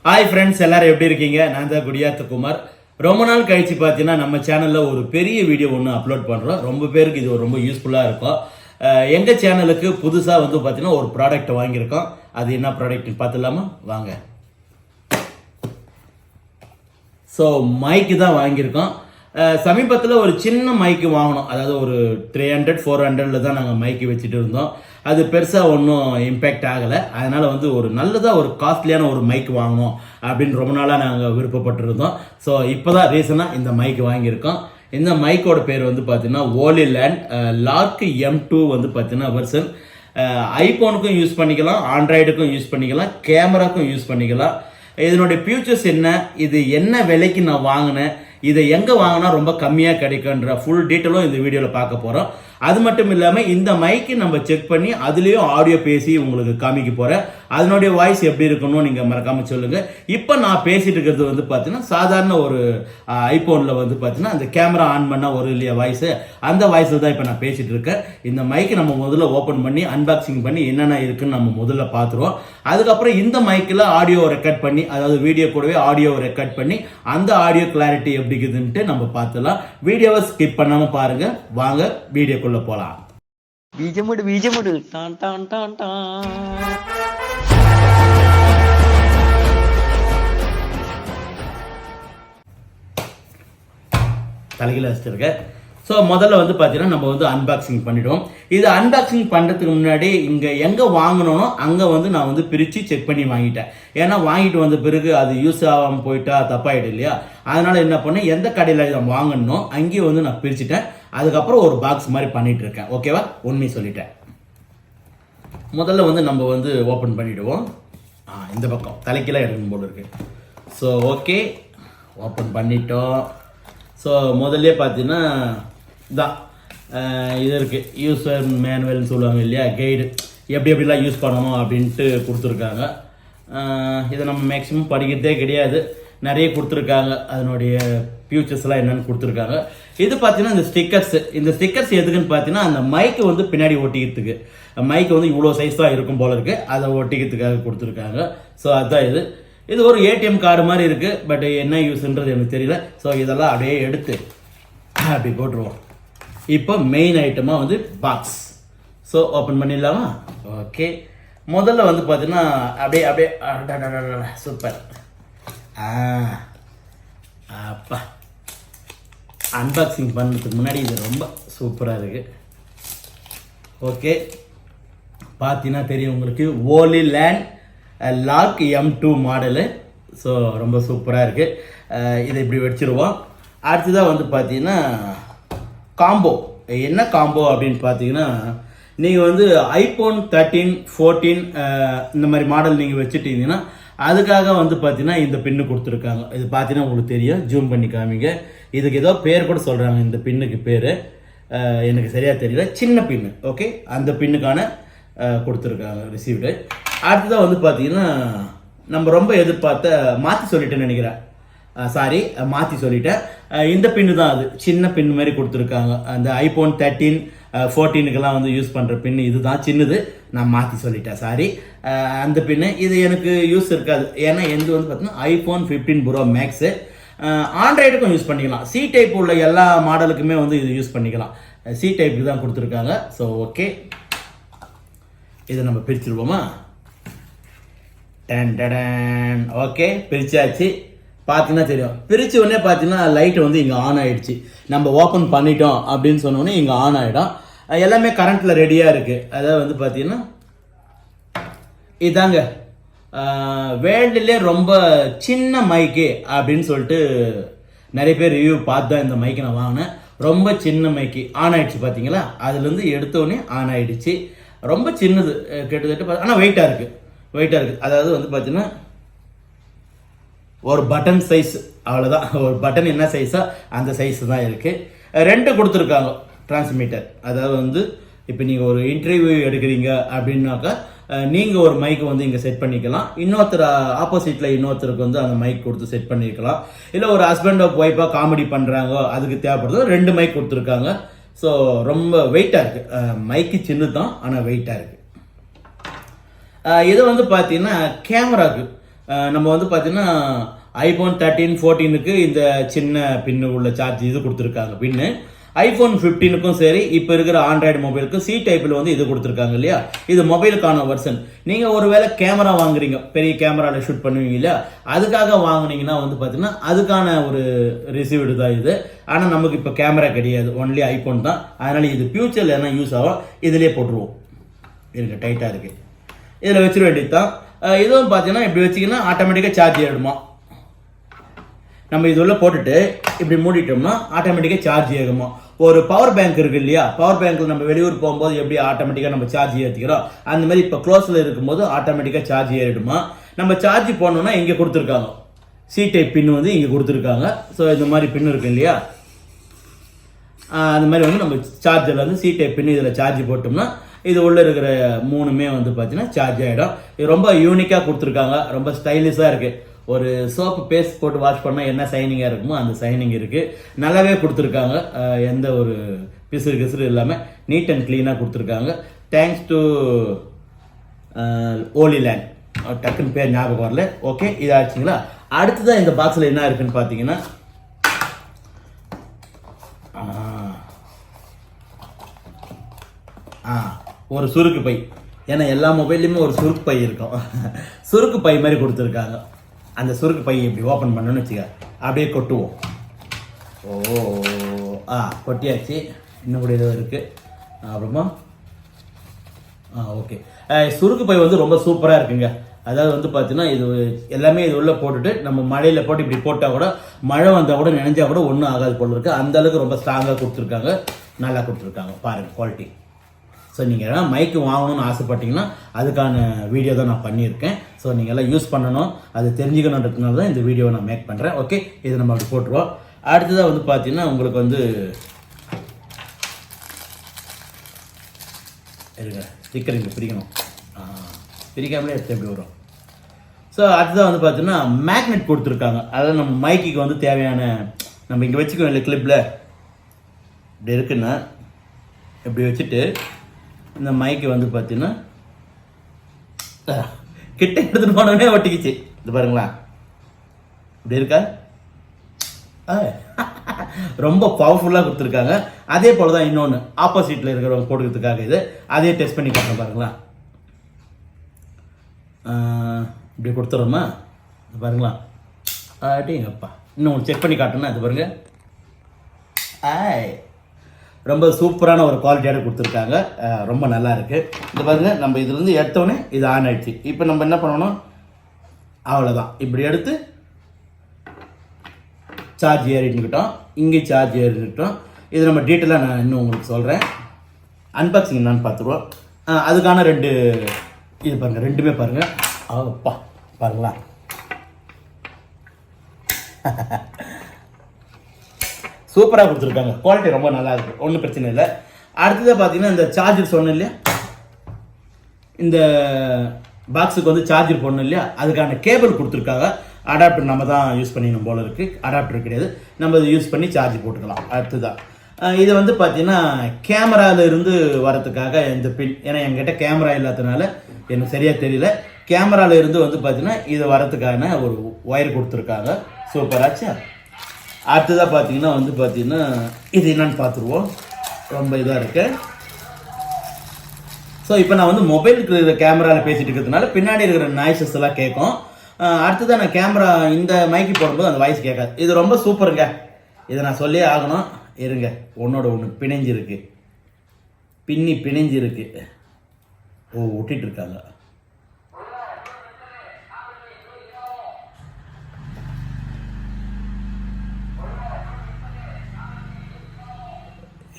Hi friends, எல்லாரும் எப்படி இருக்கீங்க? நான் தான் குடியாத்த குமார். ரொம்ப நாள் கழிச்சு பார்த்தீங்கன்னா நம்ம சேனலில் ஒரு பெரிய வீடியோ ஒன்று அப்லோட் பண்ணுறோம். ரொம்ப பேருக்கு இது ரொம்ப யூஸ்ஃபுல்லாக இருக்கும். எங்கள் சேனலுக்கு புதுசாக வந்து பார்த்தீங்கன்னா ஒரு ப்ராடக்ட் வாங்கியிருக்கோம். அது என்ன ப்ராடக்ட்னு பார்த்துலாமா? வாங்க. ஸோ மைக்கு தான் வாங்கியிருக்கோம். சமீபத்தில் ஒரு சின்ன மைக்கு வாங்கினோம். அதாவது ஒரு 300-400 தான் நாங்கள் மைக்கு வச்சுட்டு இருந்தோம். அது பெருசாக ஒன்றும் இம்பேக்ட் ஆகலை. அதனால் வந்து ஒரு நல்லதாக ஒரு காஸ்ட்லியான ஒரு மைக் வாங்கணும் அப்படின்னு ரொம்ப நாளாக நாங்கள் விருப்பப்பட்டிருந்தோம். ஸோ இப்போ தான் ரீசனாக இந்த மைக் வாங்கியிருக்கோம். இந்த மைக்கோட பேர் வந்து பார்த்தீங்கன்னா ஓலிலேண்ட் லார்க் M2 வந்து பார்த்தீங்கன்னா வெர்சன். ஐஃபோனுக்கும் யூஸ் பண்ணிக்கலாம், ஆண்ட்ராய்டுக்கும் யூஸ் பண்ணிக்கலாம், கேமராக்கும் யூஸ் பண்ணிக்கலாம். இதனுடைய ஃபியூச்சர்ஸ் என்ன, இது என்ன விலைக்கு நான் வாங்கினேன், இதை எங்கே வாங்கினா ரொம்ப கம்மியாக கிடைக்குன்ற ஃபுல் டீட்டெயிலும் இந்த வீடியோவில் பார்க்க போகிறோம். அது மட்டும் இல்லாமல் இந்த மைக்கு நம்ம செக் பண்ணி அதுலேயும் ஆடியோ பேசி உங்களுக்கு காமிக்க போகிறேன். அதனுடைய வாய்ஸ் எப்படி இருக்கணும்னு நீங்கள் மறக்காமல் சொல்லுங்கள். இப்போ நான் பேசிட்டு இருக்கிறது வந்து பார்த்தீங்கன்னா சாதாரண ஒரு ஐஃபோனில் வந்து பார்த்தீங்கன்னா அந்த கேமரா ஆன் பண்ணால் ஒரு இல்லையா வாய்ஸு, அந்த வாய்ஸில் தான் இப்போ நான் பேசிகிட்டு இருக்கேன். இந்த மைக்கு நம்ம முதல்ல ஓப்பன் பண்ணி அன்பாக்சிங் பண்ணி என்னென்ன இருக்குன்னு நம்ம முதல்ல பார்த்துருவோம். அதுக்கப்புறம் இந்த மைக்கில் ஆடியோ ரெக்கார்ட் பண்ணி, அதாவது வீடியோ கூடவே ஆடியோ ரெக்கார்ட் பண்ணி அந்த ஆடியோ கிளாரிட்டி எப்படி இருக்குதுன்ட்டு நம்ம பார்த்துலாம். வீடியோவை ஸ்கிப் பண்ணாமல் பாருங்கள். வாங்க வீடியோக்குள்ளே போகலாம். பீஜமுடு டான் டான் டான் டான். தலையில் வச்சுருக்கேன். ஸோ முதல்ல வந்து பார்த்தீங்கன்னா நம்ம வந்து அன்பாக்சிங் பண்ணிவிடுவோம். இது அன்பாக்சிங் பண்ணுறதுக்கு முன்னாடி இங்கே எங்கே வாங்கணும்னோ அங்கே வந்து நான் வந்து பிரித்து செக் பண்ணி வாங்கிட்டேன். ஏன்னா வாங்கிட்டு வந்த பிறகு அது யூஸ் ஆகாமல் போயிட்டா தப்பாயிடும் இல்லையா? அதனால் என்ன பண்ணேன், எந்த கடையில் நான் வாங்கணும் அங்கேயே வந்து நான் பிரிச்சுட்டேன். அதுக்கப்புறம் ஒரு பாக்ஸ் மாதிரி பண்ணிட்டு இருக்கேன். ஓகேவா? உண்மை சொல்லிட்டேன். முதல்ல வந்து நம்ம வந்து ஓப்பன் பண்ணிவிடுவோம். இந்த பக்கம் தலைக்கெல்லாம் எடுக்கணும் போல இருக்கு. ஸோ ஓகே, ஓப்பன் பண்ணிட்டோம். ஸோ முதல்ல பார்த்தீங்கன்னா தான் இது இருக்குது, யூசர் மேனுவல்னு சொல்லுவாங்க இல்லையா, கைடு எப்படி எப்படிலாம் யூஸ் பண்ணணும் அப்படின்ட்டு கொடுத்துருக்காங்க. இதை நம்ம மேக்ஸிமம் படிக்கிறதே கிடையாது, நிறைய கொடுத்துருக்காங்க. அதனுடைய ஃபியூச்சர்ஸ்லாம் என்னென்னு கொடுத்துருக்காங்க. இது பார்த்தீங்கன்னா இந்த ஸ்டிக்கர்ஸ் எதுக்குன்னு பார்த்தீங்கன்னா அந்த மைக்கு வந்து பின்னாடி ஒட்டிக்கிறதுக்கு. மைக்கு வந்து இவ்வளோ சைஸ் தான் இருக்கும் போல இருக்குது, அதை ஒட்டிக்கிறதுக்காக கொடுத்துருக்காங்க. ஸோ அதுதான் இது ஒரு ஏடிஎம் கார்டு மாதிரி இருக்குது. பட் என்ன யூஸ்ன்றது எனக்கு தெரியல. ஸோ இதெல்லாம் அப்படியே எடுத்து அப்படி போட்டுருவோம். இப்போ மெயின் ஐட்டமாக வந்து பாக்ஸ். ஸோ ஓப்பன் பண்ணிடலாமா? ஓகே, முதல்ல வந்து பார்த்தீங்கன்னா அப்படியே சூப்பர். அப்பா, அன்பாக்சிங் பண்ணுறதுக்கு முன்னாடி இது ரொம்ப சூப்பராக இருக்குது. ஓகே, பார்த்தீங்கன்னா தெரியும் உங்களுக்கு, ஓலிலேண்ட் லார்க் M2 மாடலு. ஸோ ரொம்ப சூப்பராக இருக்குது. இதை இப்படி வச்சுருவோம். அடுத்ததாக வந்து பார்த்தீங்கன்னா காம்போ. என்ன காம்போ அப்படின்னு பார்த்தீங்கன்னா, நீங்கள் வந்து ஐஃபோன் 13, 14 இந்த மாதிரி மாடல் நீங்கள் வச்சுட்டீங்கன்னா அதுக்காக வந்து பார்த்தீங்கன்னா இந்த பின்னு கொடுத்துருக்காங்க. இது பார்த்தீங்கன்னா உங்களுக்கு தெரியும், ஜூம் பண்ணி காமிங்க. இதுக்கு ஏதோ பேர் கூட சொல்கிறாங்க, இந்த பின்னுக்கு பேர் எனக்கு சரியாக தெரியல. சின்ன பின்னு. ஓகே, அந்த பின்னுக்கான கொடுத்துருக்காங்க ரிசீவ்டு. அடுத்ததாக வந்து பார்த்தீங்கன்னா நம்ம ரொம்ப எதிர்பார்த்த மாற்றி சொல்லிட்டேன்னு நினைக்கிறேன். மாற்றி சொல்லிட்டேன். இந்த பின்னு தான், அது சின்ன பின் மாதிரி கொடுத்துருக்காங்க. அந்த ஐஃபோன் 13, 14க்கெல்லாம் வந்து யூஸ் பண்ணுற பின்னு இது தான், சின்னது. நான் மாற்றி சொல்லிட்டேன், அந்த பின்னு இது எனக்கு யூஸ் இருக்காது. ஏன்னா எந்த வந்து பார்த்தீங்கன்னா ஐஃபோன் 15 Pro Max. ஆண்ட்ராய்டுக்கும் யூஸ் பண்ணிக்கலாம். சி டைப் உள்ள எல்லா மாடலுக்குமே வந்து இது யூஸ் பண்ணிக்கலாம். சி டைப்புக்கு தான் கொடுத்துருக்காங்க. ஸோ ஓகே, இதை நம்ம பிரிச்சுருவோமா? ஓகே, பிரிச்சாச்சு. பார்த்தீங்கன்னா தெரியும், பிரிச்ச உடனே பார்த்தீங்கன்னா லைட் வந்து இங்கே ஆன் ஆயிடுச்சு. நம்ம ஓப்பன் பண்ணிட்டோம் அப்படின்னு சொன்னோடனே இங்கே ஆன் ஆகிடும். எல்லாமே கரண்ட்டில் ரெடியாக இருக்குது. அதாவது வந்து பார்த்தீங்கன்னா இதாங்க வேர்ல்டுலே ரொம்ப சின்ன மைக்கு அப்படின்னு சொல்லிட்டு நிறைய பேர் ரிவ்யூ பார்த்து தான் இந்த மைக்கை நான் வாங்கினேன். ரொம்ப சின்ன மைக்கு ஆன் ஆயிடுச்சு. பார்த்தீங்களா, அதுலேருந்து எடுத்தோடனே ஆன் ஆயிடுச்சு. ரொம்ப சின்னது, கிட்டத்தட்ட ஆனால் வெயிட்டாக இருக்குது. அதாவது வந்து பார்த்தீங்கன்னா ஒரு பட்டன் சைஸ், அவ்வளோதான். ஒரு பட்டன் என்ன சைஸோ அந்த சைஸ் தான் இருக்குது. 2 கொடுத்துருக்காங்க டிரான்ஸ்மிட்டர். அதாவது வந்து இப்போ நீங்கள் ஒரு இன்டர்வியூ எடுக்கிறீங்க அப்படின்னாக்கா நீங்கள் ஒரு மைக்கு வந்து இங்கே செட் பண்ணிக்கலாம். இன்னொருத்தர் ஆப்போசிட்டில் இன்னொருத்தருக்கு வந்து அந்த மைக் கொடுத்து செட் பண்ணிக்கலாம். இல்லை ஒரு ஹஸ்பண்ட் ஒய்ஃபாக காமெடி பண்ணுறாங்க, அதுக்கு தேவைப்படுறது 2 மைக் கொடுத்துருக்காங்க. ஸோ ரொம்ப வெயிட்டாக இருக்குது. மைக்கு சின்னது தான், ஆனால் வெயிட்டாக இருக்குது. இது வந்து பார்த்தீங்கன்னா கேமராவுக்கு நம்ம வந்து பார்த்தீங்கன்னா ஐஃபோன் 13 14க்கு இந்த சின்ன பின்னு உள்ள சார்ஜ் இது கொடுத்துருக்காங்க பின்னு. ஐஃபோன் 15க்கும் சரி, இப்போ இருக்கிற ஆண்ட்ராய்டு மொபைலுக்கு சி டைப்பில் வந்து இது கொடுத்துருக்காங்க இல்லையா. இது மொபைலுக்கான வெர்ஷன். நீங்கள் ஒருவேளை கேமரா வாங்குறீங்க, பெரிய கேமராவில் ஷூட் பண்ணுவீங்க இல்லையா, அதுக்காக வாங்குனீங்கன்னா வந்து பார்த்தீங்கன்னா அதுக்கான ஒரு ரிசீவ்டு தான் இது. ஆனால் நமக்கு இப்போ கேமரா கிடையாது, ஒன்லி ஐஃபோன் தான். அதனால் இது ஃபியூச்சரில் என்ன யூஸ் ஆகும், இதிலே போட்டுருவோம். இருக்கு டைட்டாக இருக்குது, இதில் வச்சிட வேண்டியது தான். இதுவும் பார்த்தீங்கன்னா இப்படி வச்சிங்கன்னா ஆட்டோமேட்டிக்காக சார்ஜ் ஏறிடுமா. நம்ம இது உள்ள போட்டுட்டு இப்படி மூடிட்டோம்னா ஆட்டோமேட்டிக்காக சார்ஜ் ஏறுமா. ஒரு பவர் பேங்க் இருக்கு இல்லையா, பவர் பேங்க்கில் நம்ம வெளியூர் போகும்போது எப்படி ஆட்டோமேட்டிக்காக நம்ம சார்ஜ் ஏற்றிக்கிறோம், அந்த மாதிரி இப்போ க்ளோஸில் இருக்கும்போது ஆட்டோமேட்டிக்காக சார்ஜ் ஏறிடுமா. நம்ம சார்ஜ் போடணும்னா இங்கே கொடுத்துருக்காங்க, சி டைப் பின் வந்து இங்கே கொடுத்துருக்காங்க. ஸோ இந்த மாதிரி பின் இருக்கு இல்லையா, அந்த மாதிரி வந்து நம்ம சார்ஜரில் வந்து சி டைப் பின் இதில் சார்ஜ் போட்டோம்னா இது உள்ளே இருக்கிற மூணுமே வந்து பார்த்தீங்கன்னா சார்ஜ் ஆகிடும். இது ரொம்ப யூனிக்காக கொடுத்துருக்காங்க, ரொம்ப ஸ்டைலிஷாக இருக்குது. ஒரு சோப்பு பேஸ்ட் போட்டு வாஷ் பண்ணால் என்ன சைனிங்காக இருக்குமோ அந்த சைனிங் இருக்குது. நல்லாவே கொடுத்துருக்காங்க, எந்த ஒரு பிசுறு கிசுறு இல்லாமல் நீட் அண்ட் க்ளீனாக கொடுத்துருக்காங்க. Thanks to Oli land. டக்குன்னு பேர் ஞாபகம் வரல. ஓகே, இதாச்சுங்களா. அடுத்ததான் இந்த பாக்ஸில் என்ன இருக்குன்னு பார்த்தீங்கன்னா ஒரு சுருக்கு பை. ஏன்னா எல்லா மொபைல்லையுமே ஒரு சுருக்கு பை இருக்கும். சுருக்கு பை மாதிரி கொடுத்துருக்காங்க. அந்த சுருக்கு பை இப்படி ஓப்பன் பண்ணணும்னு வச்சுக்க, அப்படியே கொட்டுவோம். கொட்டியாச்சு. இன்னும் கூட ஏதோ இருக்குது. அப்புறமா ஓகே, சுருக்கு பை வந்து ரொம்ப சூப்பராக இருக்குங்க. அதாவது வந்து பார்த்தீங்கன்னா இது எல்லாமே இது உள்ளே போட்டுட்டு நம்ம மழையில் போட்டு இப்படி போட்டால் கூட, மழை வந்தால் கூட நினைஞ்சா கூட ஒன்றும் ஆகாது போல இருக்குது. அந்தளவுக்கு ரொம்ப ஸ்ட்ராங்காக கொடுத்துருக்காங்க, நல்லா கொடுத்துருக்காங்க. பாருங்கள் குவாலிட்டி. ஸோ நீங்கள் எல்லாம் மைக்கு வாங்கணும்னு ஆசைப்பட்டீங்கன்னா அதுக்கான வீடியோ தான் நான் பண்ணியிருக்கேன். ஸோ நீங்கள் எல்லாம் யூஸ் பண்ணணும், அது தெரிஞ்சுக்கணுன்றதுனால தான் இந்த வீடியோவை நான் மேக் பண்ணுறேன். ஓகே, இதை நம்ம அப்படி போட்டுருவோம். அடுத்ததாக வந்து பார்த்தீங்கன்னா உங்களுக்கு வந்து இருங்க, ஸ்டிக்கர் இங்கே பிரிக்கணும். பிரிக்காமலே எடுத்து எப்படி வரும். ஸோ அடுத்ததாக வந்து பார்த்தீங்கன்னா மேக்னெட் கொடுத்துருக்காங்க. அதாவது நம்ம மைக்குக்கு வந்து தேவையான, நம்ம இங்கே வச்சுக்கோம் இல்லை கிளிப்பில் இப்படி இருக்குன்னா இப்படி வச்சுட்டு இந்த மைக்கு வந்து பார்த்தீங்கன்னா கிட்ட எடுத்துட்டு போனோடனே ஒட்டிக்கிச்சு. இது பாருங்களா, இப்படி இருக்கா. ரொம்ப பவர்ஃபுல்லாக கொடுத்துருக்காங்க. அதே போல் தான் இன்னொன்று ஆப்போசிட்டில் இருக்கிறவங்க போட்டுக்கிறதுக்காக இது அதே டெஸ்ட் பண்ணி பார்க்க பாருங்களா. இப்படி கொடுத்துட்றோமா, பாருங்களா. அப்படிங்கப்பா, இன்னும் செக் பண்ணி காட்டணும்னா அது பாருங்க. ரொம்ப சூப்பரான ஒரு குவாலிட்டியோட கொடுத்துருக்காங்க, ரொம்ப நல்லா இருக்குது. இந்த பாருங்க, நம்ம இதுலேருந்து எடுத்தோடனே இது ஆன் ஆயிடுச்சு. இப்போ நம்ம என்ன பண்ணணும், அவ்வளோதான். இப்படி எடுத்து சார்ஜ் ஏறிட்டுக்கிட்டோம், இங்கே சார்ஜ் ஏறிட்டுக்கிட்டோம். இது நம்ம டீட்டெயிலாக நான் இன்னும் உங்களுக்கு சொல்கிறேன். அன்பாக்சிங் என்னன்னு பார்த்துருவோம். அதுக்கான ரெண்டு இது பாருங்கள், ரெண்டுமே பாருங்கள். அப்பா பாருங்களா, சூப்பராக கொடுத்துருக்காங்க. குவாலிட்டி ரொம்ப நல்லா இருக்குது, ஒன்றும் பிரச்சனை இல்லை. அடுத்ததாக பார்த்தீங்கன்னா இந்த சார்ஜர் சொன்னேன் இல்லையா, இந்த பாக்ஸுக்கு வந்து சார்ஜர் போடணும் இல்லையா, அதுக்கான கேபிள் கொடுத்துருக்காங்க. அடாப்டர் நம்ம தான் யூஸ் பண்ணிக்கணும் போல இருக்குது. அடாப்டர் கிடையாது, நம்ம இதை யூஸ் பண்ணி சார்ஜ் போட்டுக்கலாம். அடுத்ததான் இது வந்து பார்த்தீங்கன்னா கேமராவிலிருந்து வரதுக்காக இந்த பின். ஏன்னா என்கிட்ட கேமரா இல்லாததுனால எனக்கு சரியாக தெரியல. கேமராவிலிருந்து வந்து பார்த்தீங்கன்னா இது வரதுக்கான ஒரு ஒயர் கொடுத்துருக்காங்க. சூப்பராச்சா. அடுத்ததாக பார்த்தீங்கன்னா வந்து பார்த்தீங்கன்னா இது என்னன்னு பார்த்துருவோம். ரொம்ப இதாக இருக்கு. ஸோ இப்போ நான் வந்து மொபைலுக்கு இருக்கிற கேமராவில் பேசிட்டு இருக்கிறதுனால பின்னாடி இருக்கிற நாய்ஸஸ் எல்லாம் கேட்கும். அடுத்ததான் நான் கேமரா இந்த மைக்கு போடும்போது அந்த வாய்ஸ் கேட்காது. இது ரொம்ப சூப்பருங்க, இதை நான் சொல்லியே ஆகணும். இருங்க, ஒன்னோட ஒன்று பிணைஞ்சிருக்கு, பிணைஞ்சிருக்கு. ஒட்டிட்டு இருக்காங்க.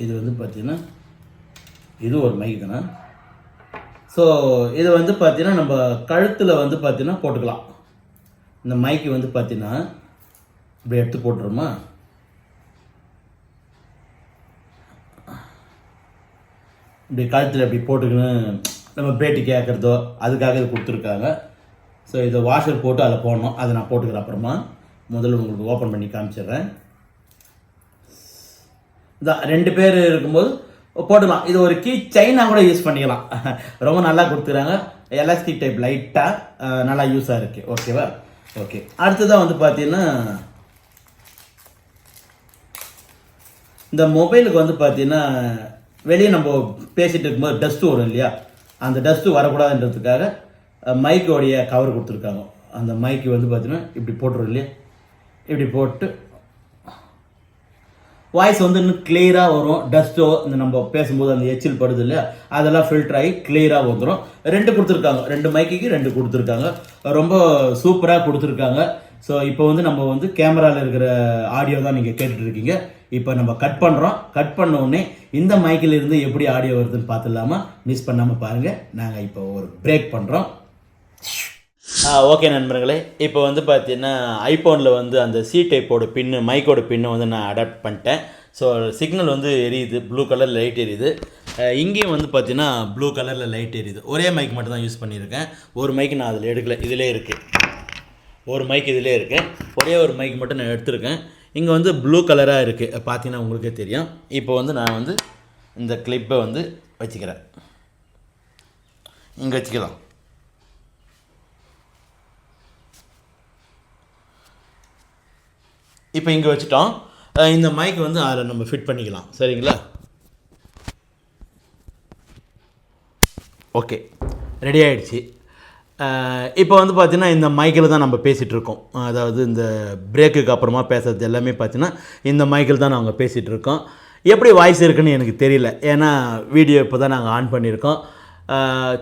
இது வந்து பார்த்தீங்கன்னா இது ஒரு மைக் தானே. ஸோ இது வந்து பார்த்தீங்கன்னா நம்ம கழுத்தில் வந்து பார்த்தீங்கன்னா போட்டுக்கலாம். இந்த மைக்கு வந்து பார்த்தீங்கன்னா இப்படி எடுத்து போட்டுருமா. இப்படி கழுத்தில் இப்படி போட்டுக்கணும், நம்ம பேட்டி கேட்குறதோ அதுக்காக இது கொடுத்துருக்காங்க. ஸோ இதை வாஷர் போட்டு அதில் போடணும். அதை நான் போட்டுக்கிறேன் அப்புறமா. முதல்ல உங்களுக்கு ஓப்பன் பண்ணி காமிச்சிடுறேன். இதான் 2 பேர் இருக்கும்போது போட்டுக்கலாம். இது ஒரு கீ செயினாக கூட யூஸ் பண்ணிக்கலாம். ரொம்ப நல்லா கொடுத்துறாங்க. எலாஸ்டிக் டைப் லைட்டாக நல்லா யூஸாக இருக்குது. ஓகேவா? ஓகே. அடுத்ததான் வந்து பார்த்தீங்கன்னா இந்த மொபைலுக்கு வந்து பார்த்தீங்கன்னா வெளியே நம்ம பேசிகிட்டு இருக்கும்போது டஸ்ட்டு வரும் இல்லையா, அந்த டஸ்ட்டு வரக்கூடாதுன்றதுக்காக மைக்கோடைய கவர் கொடுத்துருக்காங்க. அந்த மைக்கு வந்து பார்த்தீங்கன்னா இப்படி போட்டுரும் இல்லையா, இப்படி போட்டு வாய்ஸ் வந்து இன்னும் கிளியராக வரும். டஸ்ட்டோ இந்த நம்ம பேசும்போது அந்த எச்சில் படுது இல்லையா, அதெல்லாம் ஃபில்டர் ஆகி கிளியராக வந்துடும். 2 கொடுத்துருக்காங்க, 2 மைக்குக்கு 2 கொடுத்துருக்காங்க. ரொம்ப சூப்பராக கொடுத்துருக்காங்க. ஸோ இப்போ வந்து நம்ம வந்து கேமராவில் இருக்கிற ஆடியோ தான் நீங்கள் கேட்டுட்ருக்கீங்க. இப்போ நம்ம கட் பண்ணுறோம். கட் பண்ண உடனே இந்த மைக்கில் இருந்து எப்படி ஆடியோ வருதுன்னு பார்த்துடலாமா? மிஸ் பண்ணாமல் பாருங்கள். நாங்கள் இப்போ ஒரு பிரேக் பண்ணுறோம். ஓகே நண்பர்களே, இப்போ வந்து பார்த்தீங்கன்னா ஐஃபோனில் வந்து அந்த சி டைப்போட பின்னு, மைக்கோட பின்னை வந்து நான் அடாப்ட் பண்ணிட்டேன். ஸோ சிக்னல் வந்து எரியுது, ப்ளூ கலர் லைட் எரியுது. இங்கேயும் வந்து பார்த்தீங்கன்னா ப்ளூ கலரில் லைட் எரியுது. ஒரே மைக் மட்டும் தான் யூஸ் பண்ணியிருக்கேன். ஒரு மைக்கு நான் அதில் எடுக்கல, இதிலே இருக்குது. ஒரு மைக் இதிலே இருக்குது. ஒரே ஒரு மைக் மட்டும் நான் எடுத்திருக்கேன். இங்கே வந்து ப்ளூ கலராக இருக்குது, பார்த்தீங்கன்னா உங்களுக்கே தெரியும். இப்போ வந்து நான் வந்து இந்த கிளிப்பை வந்து வச்சுக்கிறேன். இங்கே வச்சுக்கலாம். இப்போ இங்கே வச்சுட்டோம். இந்த மைக் வந்து அதில் நம்ம ஃபிட் பண்ணிக்கலாம். சரிங்களா? ஓகே, ரெடி ஆகிடுச்சு. இப்போ வந்து பார்த்தீங்கன்னா இந்த மைக்கில் தான் நம்ம பேசிகிட்ருக்கோம். அதாவது இந்த பிரேக்குக்கு அப்புறமா பேசுகிறது எல்லாமே பார்த்தீங்கன்னா இந்த மைக்கில் தான் நாங்கள் பேசிகிட்ருக்கோம். எப்படி வாய்ஸ் இருக்குன்னு எனக்கு தெரியல, ஏன்னா வீடியோ இப்போ தான் நாங்கள் ஆன் பண்ணியிருக்கோம்.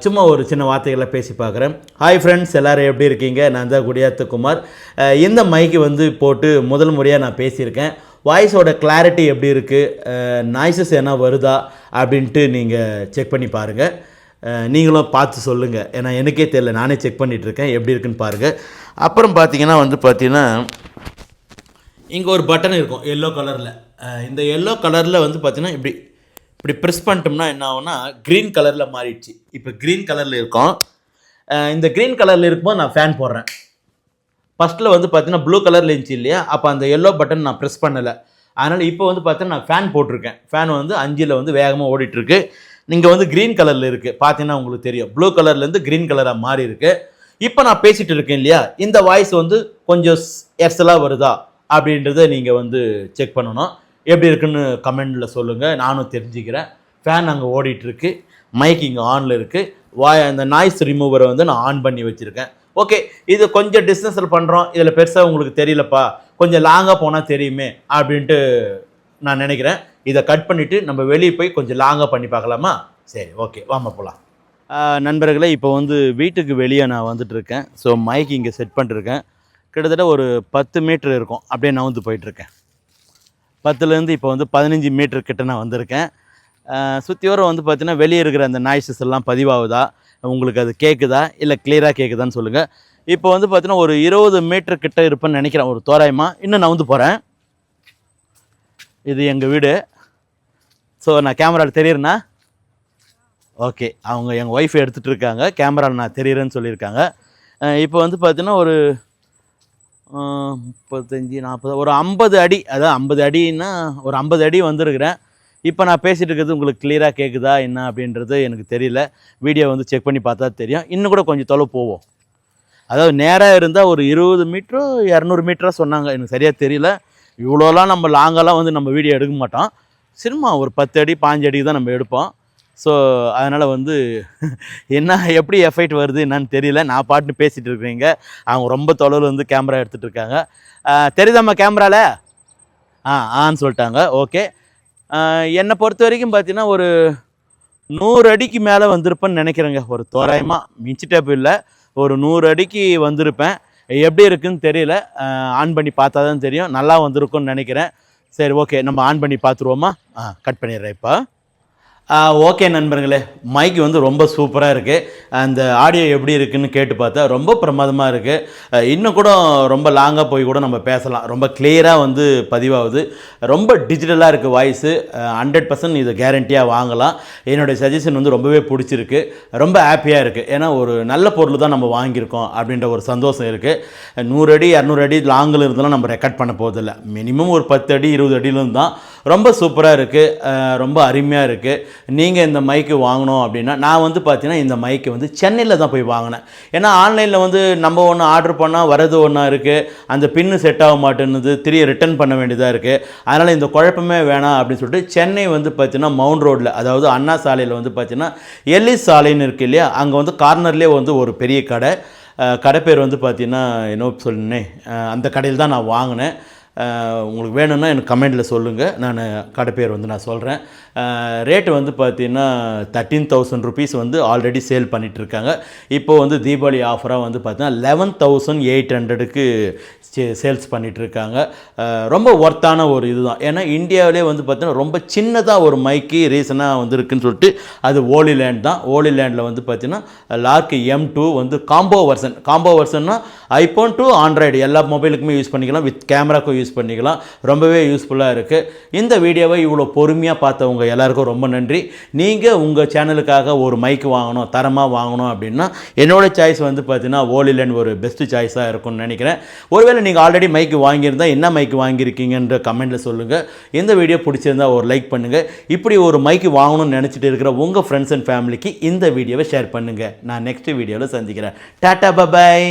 சும்மா ஒரு சின்ன வார்த்தைகளை பேசி பார்க்குறேன். ஹாய் ஃப்ரெண்ட்ஸ், எல்லோரும் எப்படி இருக்கீங்க? நான் தான் குடியாத்தகுமார். இந்த மைக்கு வந்து போட்டு முதல் முறையாக நான் பேசியிருக்கேன். வாய்ஸோட கிளாரிட்டி எப்படி இருக்குது, நாய்ஸஸ் என்ன வருதா அப்படின்ட்டு நீங்கள் செக் பண்ணி பாருங்கள். நீங்களும் பார்த்து சொல்லுங்கள், ஏன்னா எனக்கே தெரியல, நானே செக் பண்ணிகிட்ருக்கேன். எப்படி இருக்குன்னு பாருங்கள். அப்புறம் பார்த்தீங்கன்னா வந்து பார்த்தீங்கன்னா இங்கே ஒரு பட்டன் இருக்கும் எல்லோ கலரில். இந்த எல்லோ கலரில் வந்து பார்த்தீங்கன்னா இப்படி ப்ரெஸ் பண்ணிட்டோம்னா என்ன ஆகும்னா க்ரீன் கலரில் மாறிடுச்சு. இப்போ க்ரீன் கலரில் இருக்கும். இந்த க்ரீன் கலரில் இருக்கும்போது நான் ஃபேன் போடுறேன். ஃபஸ்ட்டில் வந்து பார்த்தீங்கன்னா ப்ளூ கலரில் இருந்துச்சு இல்லையா, அப்போ அந்த எல்லோ பட்டன் நான் ப்ரெஸ் பண்ணலை. அதனால் இப்போ வந்து பார்த்தீங்கன்னா நான் ஃபேன் போட்டிருக்கேன். ஃபேன் வந்து 5 வந்து வேகமாக ஓடிட்டுருக்கு. நீங்கள் வந்து க்ரீன் கலரில் இருக்குது, பார்த்தீங்கன்னா உங்களுக்கு தெரியும். ப்ளூ கலர்லேருந்து க்ரீன் கலராக மாறி இருக்குது. இப்போ நான் பேசிகிட்டு இருக்கேன் இல்லையா, இந்த வாய்ஸ் வந்து கொஞ்சம் எர்சலாக வருதா அப்படின்றத நீங்கள் வந்து செக் பண்ணணும். எப்படி இருக்குன்னு கமெண்டில் சொல்லுங்கள், நானும் தெரிஞ்சுக்கிறேன். ஃபேன் அங்கே ஓடிட்டுருக்கு, மைக் இங்கே ஆனில் இருக்குது. அந்த நாய்ஸ் ரிமூவரை வந்து நான் ஆன் பண்ணி வச்சுருக்கேன். ஓகே, இது கொஞ்சம் டிஸ்டன்ஸில் பண்ணுறோம், இதில் பெருசாக உங்களுக்கு தெரியலப்பா, கொஞ்சம் லாங்காக போனால் தெரியுமே அப்படின்ட்டு நான் நினைக்கிறேன். இதை கட் பண்ணிவிட்டு நம்ம வெளியே போய் கொஞ்சம் லாங்காக பண்ணி பார்க்கலாமா? சரி, ஓகே, வாங்க போகலாம். நண்பர்களே, இப்போ வந்து வீட்டுக்கு வெளியே நான் வந்துட்டுருக்கேன். ஸோ மைக் இங்கே செட் பண்ணிருக்கேன். கிட்டத்தட்ட ஒரு 10 மீட்டர் இருக்கும், அப்படியே நவுந்து போயிட்டுருக்கேன். 10லேருந்து இப்போ வந்து 15 மீட்டர் கிட்ட நான் வந்திருக்கேன். சுற்றி வர வந்து பார்த்தீங்கன்னா வெளியே இருக்கிற அந்த நாய்ஸஸ் எல்லாம் பதிவாகுதா, உங்களுக்கு அது கேட்குதா, இல்லை கிளியராக கேட்குதான்னு சொல்லுங்கள். இப்போ வந்து பார்த்தீங்கன்னா ஒரு 20 மீட்டர் கிட்ட இருப்பேன்னு நினைக்கிறேன், ஒரு தோராயமாக. இன்னும் நவுந்து போகிறேன். இது எங்கள் வீடு. ஸோ நான் கேமராவில் தெரியுறேன்னா, ஓகே, அவங்க எங்கள் ஒய்ஃப் எடுத்துகிட்டு இருக்காங்க, கேமராவில் நான் தெரியுறேன்னு சொல்லியிருக்காங்க. இப்போ வந்து பார்த்தீங்கன்னா ஒரு 35 40 ஒரு 50 அடி, அதான் 50 அடின்னா ஒரு 50 அடி வந்துருக்கிறேன். இப்போ நான் பேசிகிட்டு இருக்கிறது உங்களுக்கு கிளியராக கேட்குதா என்ன அப்படின்றது எனக்கு தெரியல. வீடியோ வந்து செக் பண்ணி பார்த்தா தெரியும். இன்னும் கூட கொஞ்சம் தொலைவு போவோம். அதாவது நேராக இருந்தால் ஒரு 20 மீட்டரோ 200 மீட்டரோ சொன்னாங்க, எனக்கு சரியாக தெரியல. இவ்வளோலாம் நம்ம லாங்கெல்லாம் வந்து நம்ம வீடியோ எடுக்க மாட்டோம். சினிமா ஒரு 10 அடி 5 அடி தான் நம்ம எடுப்போம். ஸோ அதனால் வந்து என்ன எப்படி எஃபெக்ட் வருது என்னன்னு தெரியல. நான் பாட்டுன்னு பேசிகிட்டு இருக்கிறீங்க, அவங்க ரொம்ப தொலைவில் வந்து கேமரா எடுத்துகிட்டு இருக்காங்க. தெரியுதாம்மா கேமராவில்? ஆன்னு சொல்லிட்டாங்க. ஓகே, என்னை பொறுத்த வரைக்கும் பார்த்தீங்கன்னா ஒரு 100 அடிக்கு மேலே வந்திருப்பேன்னு நினைக்கிறேங்க. ஒரு தோராயமாக மிஞ்சி டேப் இல்லை, ஒரு 100 அடிக்கு வந்திருப்பேன். எப்படி இருக்குதுன்னு தெரியல, ஆன் பண்ணி பார்த்தா தான் தெரியும். நல்லா வந்திருக்கும்னு நினைக்கிறேன். சரி, ஓகே, நம்ம ஆன் பண்ணி பார்த்துருவோமா? கட் பண்ணிடுறேன் இப்போ. ஓகே நண்பர்களே, மைக் வந்து ரொம்ப சூப்பராக இருக்குது. அந்த ஆடியோ எப்படி இருக்குதுன்னு கேட்டு பார்த்தா ரொம்ப பிரமாதமாக இருக்குது. இன்னும் கூட ரொம்ப லாங்காக போய் கூட நம்ம பேசலாம். ரொம்ப கிளியராக வந்து பதிவாகுது. ரொம்ப டிஜிட்டலாக இருக்குது வாய்ஸு. 100% இதை கேரண்டியாக வாங்கலாம். என்னுடைய சஜஷன் வந்து ரொம்பவே பிடிச்சிருக்கு. ரொம்ப ஹாப்பியாக இருக்குது. ஏன்னா ஒரு நல்ல பொருள் தான் நம்ம வாங்கியிருக்கோம் அப்படின்ற ஒரு சந்தோஷம் இருக்குது. 100 அடி 200 அடி லாங்கில் இருந்தாலும் நம்ம ரெக்கார்ட் பண்ண போதில்லை. மினிமம் ஒரு 10 அடி 20 அடியிலும் தான். ரொம்ப சூப்பராக இருக்குது, ரொம்ப அருமையாக இருக்குது. நீங்கள் இந்த மைக்கு வாங்கணும் அப்படின்னா நான் வந்து பார்த்தீங்கன்னா இந்த மைக்கு வந்து சென்னையில் தான் போய் வாங்கினேன். ஏன்னா ஆன்லைனில் வந்து நம்ம ஒன்று ஆர்டர் பண்ணால் வரது ஒன்றா இருக்குது, அந்த பின்னு செட் ஆக மாட்டேன்னுது, திரும்பி ரிட்டர்ன் பண்ண வேண்டியதாக இருக்குது. அதனால் இந்த குழப்பமே வேணாம் அப்படின்னு சொல்லிட்டு சென்னை வந்து பார்த்தீங்கன்னா மவுண்ட் ரோட்டில், அதாவது அண்ணா சாலையில் வந்து பார்த்தீங்கன்னா எல்லிஸ் சாலைன்னு இருக்குது இல்லையா, அங்கே வந்து கார்னர்லேயே வந்து ஒரு பெரிய கடை பேர் வந்து பார்த்தீங்கன்னா என்ன சொன்னேன், அந்த கடையில் தான் நான் வாங்கினேன். உங்களுக்கு வேணும்னா எனக்கு கமெண்டில் சொல்லுங்கள், நான் கடை பேர் வந்து நான் சொல்கிறேன். ரேட்டு வந்து பார்த்தீங்கன்னா 13,000 ருபீஸ் வந்து ஆல்ரெடி சேல் பண்ணிகிட்ருக்காங்க. இப்போது வந்து தீபாவளி ஆஃபராக வந்து பார்த்தீங்கன்னா 11,800க்கு சேல்ஸ் பண்ணிகிட்ருக்காங்க. ரொம்ப ஒர்த்தான ஒரு இதுதான். ஏன்னா இந்தியாவிலே வந்து பார்த்தீங்கன்னா ரொம்ப சின்னதாக ஒரு மைக்கு ரீசனாக வந்து இருக்குன்னு சொல்லிட்டு அது ஓலிலேண்ட் தான். ஓலிலேண்டில் வந்து பார்த்தீங்கன்னா லார்க் M2 வந்து காம்போ வெர்ஷன்னா ஐஃபோன் டு ஆண்ட்ராய்டு எல்லா மொபைலுக்குமே யூஸ் பண்ணிக்கலாம், வித் கேமராக்கும் யூஸ் பண்ணிக்கலாம். ரொம்பவே யூஸ்ஃபுல்லாக இருக்குது. இந்த வீடியோவை இவ்வளோ பொறுமையாக பார்த்தவங்க எல்லாருக்கும் ரொம்ப நன்றி. நீங்கள் உங்கள் சேனலுக்காக ஒரு மைக்கு வாங்கணும், தரமாக வாங்கணும் அப்படின்னா என்னோட சாய்ஸ் வந்து பார்த்தீங்கன்னா ஓலிலேண்ட் ஒரு பெஸ்ட்டு சாய்ஸாக இருக்கும்னு நினைக்கிறேன். ஒருவேளை நீங்கள் ஆல்ரெடி மைக்கு வாங்கியிருந்தால் என்ன மைக்கு வாங்கியிருக்கீங்கன்ற கமெண்ட்டில் சொல்லுங்கள். இந்த வீடியோ பிடிச்சிருந்தா ஒரு லைக் பண்ணுங்கள். இப்படி ஒரு மைக்கு வாங்கணும்னு நினச்சிட்டு இருக்கிற உங்கள் ஃப்ரெண்ட்ஸ் அண்ட் ஃபேமிலிக்கு இந்த வீடியோவை ஷேர் பண்ணுங்கள். நான் நெக்ஸ்ட் வீடியோவில் சந்திக்கிறேன். Tata bye bye.